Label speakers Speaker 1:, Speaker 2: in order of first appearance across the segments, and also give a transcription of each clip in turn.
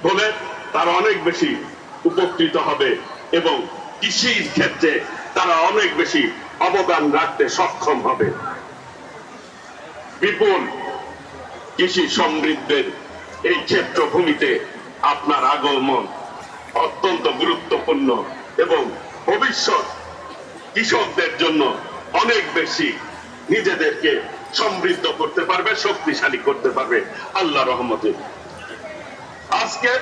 Speaker 1: হলে তারা অনেক বেশি উপকৃত হবে এবং কৃষির ক্ষেত্রে তারা অনেক বেশি অবদান রাখতে সক্ষম হবে। বিপুল কৃষি সমৃদ্ধের এই ক্ষেত্রভূমিতে আপনার আগমন অত্যন্ত গুরুত্বপূর্ণ এবং ভবিষ্যৎ কৃষকদের জন্য অনেক বেশি নিজেদেরকে সমৃদ্ধ করতে পারবে, শক্তিশালী করতে পারবে আল্লাহর রহমতে। আজকে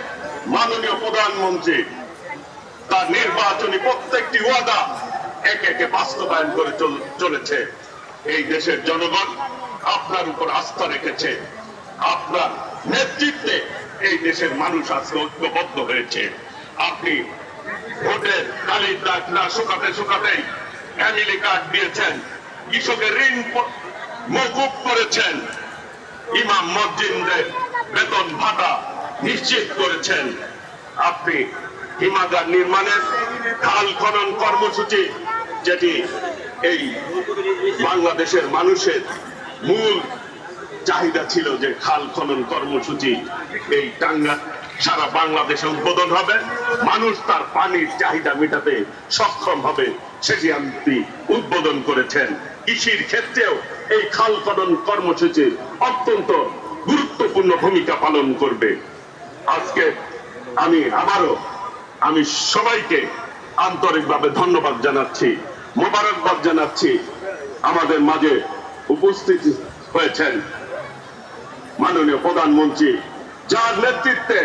Speaker 1: মাননীয় প্রধানমন্ত্রী তার নির্বাচনী প্রত্যেকটি ওয়াদা একে একে বাস্তবায়ন করে চলেছে। এই দেশের জনগণ আপনার উপর আস্থা রেখেছে, আপনার নেতৃত্বে এই দেশের মানুষ আজকে ঐক্যবদ্ধ হয়েছে। আপনি ভোটের কালির দাগ না শুকাতে শুকাতেই ফ্যামিলি কার্ড দিয়েছেন, কৃষকের ঋণ মওকুফ করেছেন, ইমাম মসজিদের বেতন ভাতা নিশ্চিত করেছেন। আপনি হিমাগার নির্মাণের খাল খনন কর্মসূচি, যেটি এই বাংলাদেশের মানুষের মূল চাহিদা ছিল যে খাল খনন কর্মসূচি এই টাঙ্গা সারা বাংলাদেশে উদ্বোধন হবে, মানুষ তার পানির চাহিদা মেটাতে সক্ষম হবে, সেটি আপনি উদ্বোধন করেছেন। কৃষির ক্ষেত্রেও এই খাল খনন কর্মসূচি অত্যন্ত গুরুত্বপূর্ণ ভূমিকা পালন করবে। আজকে আমি সবাইকে আন্তরিকভাবে ধন্যবাদ জানাচ্ছি, মোবারকবাদ জানাচ্ছি। আমাদের মাঝে উপস্থিত হয়েছেন মাননীয় প্রধানমন্ত্রী, যার নেতৃত্বে